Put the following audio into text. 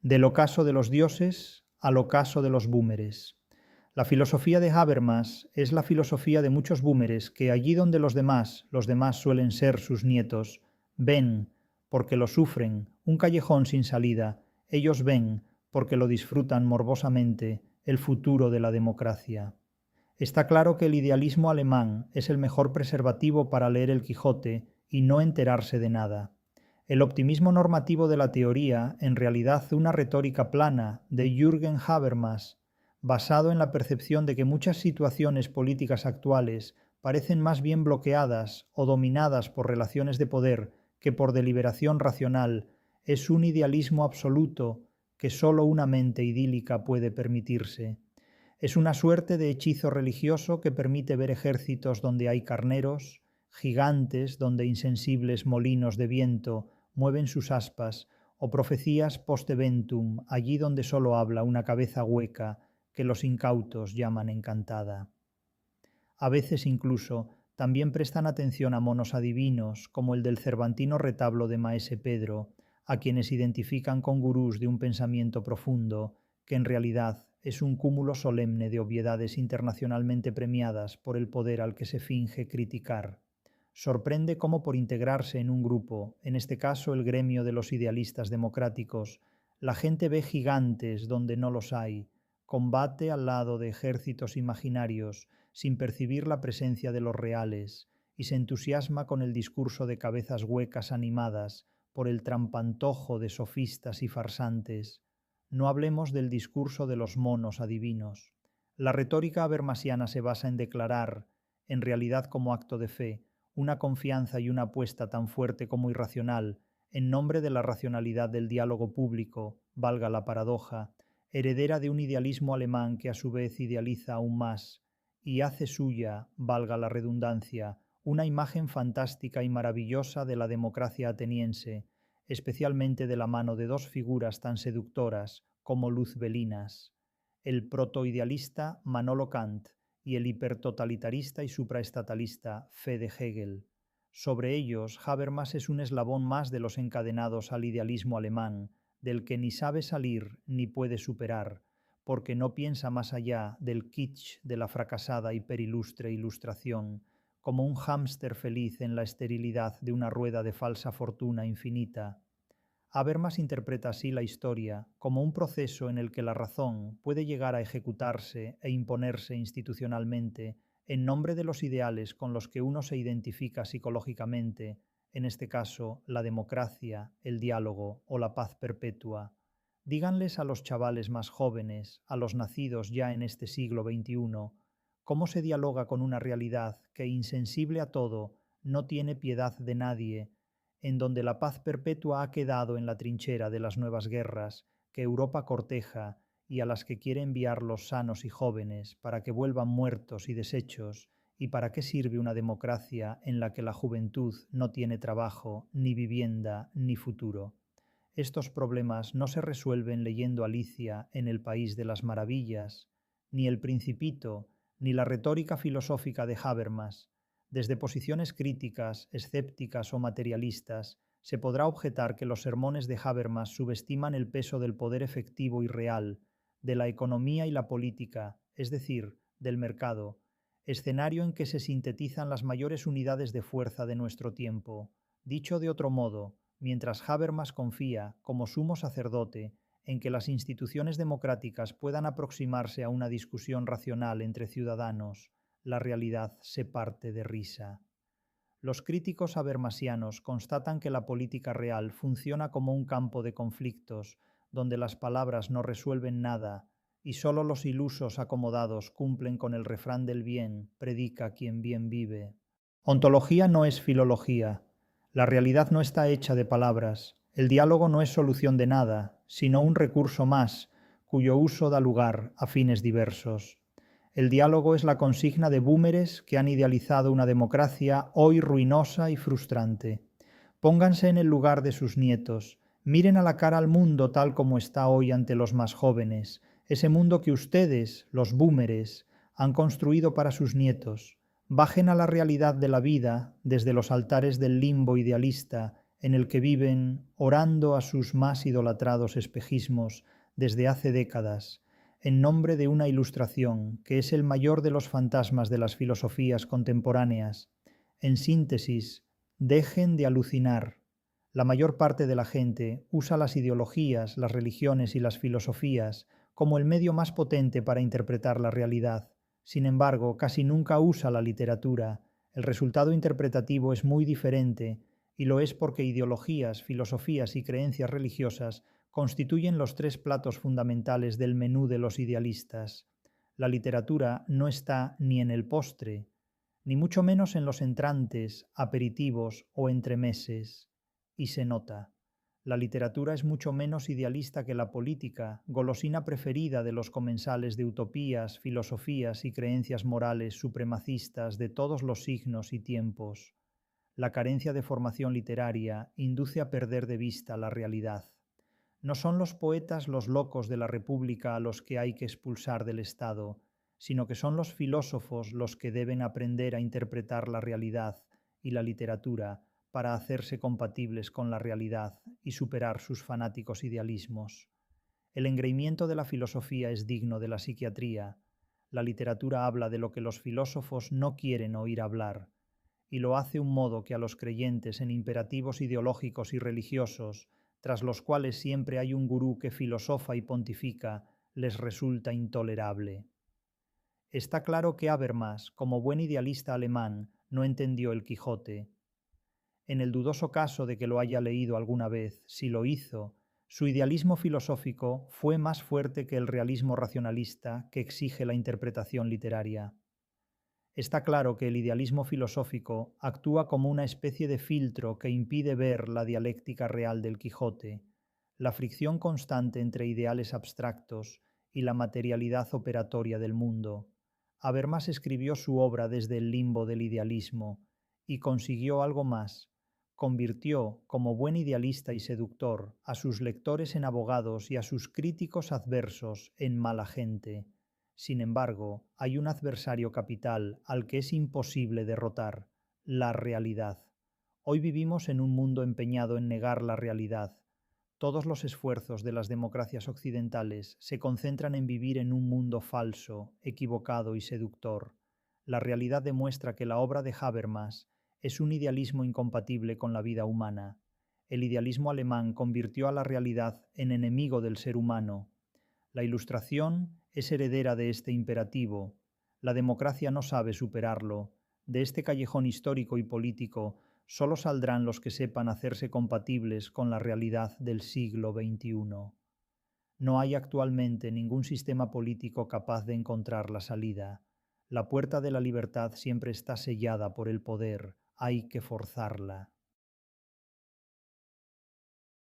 Del ocaso de los dioses al ocaso de los búmeres. La filosofía de Habermas es la filosofía de muchos búmeres que allí donde los demás suelen ser sus nietos, ven, porque lo sufren, un callejón sin salida, ellos ven, porque lo disfrutan morbosamente, el futuro de la democracia. Está claro que el idealismo alemán es el mejor preservativo para leer el Quijote y no enterarse de nada. El optimismo normativo de la teoría, en realidad una retórica plana de Jürgen Habermas, basado en la percepción de que muchas situaciones políticas actuales parecen más bien bloqueadas o dominadas por relaciones de poder que por deliberación racional, es un idealismo absoluto que sólo una mente idílica puede permitirse. Es una suerte de hechizo religioso que permite ver ejércitos donde hay carneros, gigantes donde insensibles molinos de viento mueven sus aspas, o profecías post eventum, allí donde solo habla una cabeza hueca que los incautos llaman encantada. A veces incluso también prestan atención a monos adivinos, como el del cervantino retablo de Maese Pedro, a quienes identifican con gurús de un pensamiento profundo, que en realidad es un cúmulo solemne de obviedades internacionalmente premiadas por el poder al que se finge criticar. Sorprende cómo por integrarse en un grupo, en este caso el gremio de los idealistas democráticos, la gente ve gigantes donde no los hay, combate al lado de ejércitos imaginarios sin percibir la presencia de los reales, y se entusiasma con el discurso de cabezas huecas animadas por el trampantojo de sofistas y farsantes. No hablemos del discurso de los monos adivinos. La retórica habermasiana se basa en declarar, en realidad como acto de fe, una confianza y una apuesta tan fuerte como irracional, en nombre de la racionalidad del diálogo público, valga la paradoja, heredera de un idealismo alemán que a su vez idealiza aún más, y hace suya, valga la redundancia, una imagen fantástica y maravillosa de la democracia ateniense, especialmente de la mano de dos figuras tan seductoras como luzbelinas, el protoidealista Manolo Kant y el hipertotalitarista y supraestatalista Fede Hegel. Sobre ellos, Habermas es un eslabón más de los encadenados al idealismo alemán, del que ni sabe salir ni puede superar, porque no piensa más allá del kitsch de la fracasada hiperilustre ilustración, como un hámster feliz en la esterilidad de una rueda de falsa fortuna infinita. Habermas interpreta así la historia como un proceso en el que la razón puede llegar a ejecutarse e imponerse institucionalmente en nombre de los ideales con los que uno se identifica psicológicamente, en este caso la democracia, el diálogo o la paz perpetua. Díganles a los chavales más jóvenes, a los nacidos ya en este siglo XXI, cómo se dialoga con una realidad que, insensible a todo, no tiene piedad de nadie, en donde la paz perpetua ha quedado en la trinchera de las nuevas guerras que Europa corteja y a las que quiere enviar los sanos y jóvenes para que vuelvan muertos y deshechos, y para qué sirve una democracia en la que la juventud no tiene trabajo, ni vivienda, ni futuro. Estos problemas no se resuelven leyendo Alicia en el País de las Maravillas, ni El Principito, ni la retórica filosófica de Habermas. Desde posiciones críticas, escépticas o materialistas, se podrá objetar que los sermones de Habermas subestiman el peso del poder efectivo y real, de la economía y la política, es decir, del mercado, escenario en que se sintetizan las mayores unidades de fuerza de nuestro tiempo. Dicho de otro modo, mientras Habermas confía, como sumo sacerdote, en que las instituciones democráticas puedan aproximarse a una discusión racional entre ciudadanos, la realidad se parte de risa. Los críticos habermasianos constatan que la política real funciona como un campo de conflictos, donde las palabras no resuelven nada, y solo los ilusos acomodados cumplen con el refrán del bien, predica quien bien vive. Ontología no es filología. La realidad no está hecha de palabras. El diálogo no es solución de nada, sino un recurso más, cuyo uso da lugar a fines diversos. El diálogo es la consigna de búmeres que han idealizado una democracia hoy ruinosa y frustrante. Pónganse en el lugar de sus nietos, miren a la cara al mundo tal como está hoy ante los más jóvenes, ese mundo que ustedes, los búmeres, han construido para sus nietos. Bajen a la realidad de la vida desde los altares del limbo idealista en el que viven orando a sus más idolatrados espejismos desde hace décadas, en nombre de una ilustración que es el mayor de los fantasmas de las filosofías contemporáneas. En síntesis, dejen de alucinar. La mayor parte de la gente usa las ideologías, las religiones y las filosofías como el medio más potente para interpretar la realidad. Sin embargo, casi nunca usa la literatura. El resultado interpretativo es muy diferente, y lo es porque ideologías, filosofías y creencias religiosas constituyen los tres platos fundamentales del menú de los idealistas. La literatura no está ni en el postre, ni mucho menos en los entrantes, aperitivos o entremeses. Y se nota. La literatura es mucho menos idealista que la política, golosina preferida de los comensales de utopías, filosofías y creencias morales supremacistas de todos los signos y tiempos. La carencia de formación literaria induce a perder de vista la realidad. No son los poetas los locos de la República a los que hay que expulsar del Estado, sino que son los filósofos los que deben aprender a interpretar la realidad y la literatura para hacerse compatibles con la realidad y superar sus fanáticos idealismos. El engreimiento de la filosofía es digno de la psiquiatría. La literatura habla de lo que los filósofos no quieren oír hablar, y lo hace un modo que a los creyentes en imperativos ideológicos y religiosos, tras los cuales siempre hay un gurú que filosofa y pontifica, les resulta intolerable. Está claro que Habermas, como buen idealista alemán, no entendió el Quijote. En el dudoso caso de que lo haya leído alguna vez, si lo hizo, su idealismo filosófico fue más fuerte que el realismo racionalista que exige la interpretación literaria. Está claro que el idealismo filosófico actúa como una especie de filtro que impide ver la dialéctica real del Quijote, la fricción constante entre ideales abstractos y la materialidad operatoria del mundo. Habermas escribió su obra desde el limbo del idealismo y consiguió algo más. Convirtió, como buen idealista y seductor, a sus lectores en abogados y a sus críticos adversos en mala gente. Sin embargo, hay un adversario capital al que es imposible derrotar: la realidad. Hoy vivimos en un mundo empeñado en negar la realidad. Todos los esfuerzos de las democracias occidentales se concentran en vivir en un mundo falso, equivocado y seductor. La realidad demuestra que la obra de Habermas es un idealismo incompatible con la vida humana. El idealismo alemán convirtió a la realidad en enemigo del ser humano. La Ilustración es heredera de este imperativo. La democracia no sabe superarlo. De este callejón histórico y político solo saldrán los que sepan hacerse compatibles con la realidad del siglo XXI. No hay actualmente ningún sistema político capaz de encontrar la salida. La puerta de la libertad siempre está sellada por el poder. Hay que forzarla.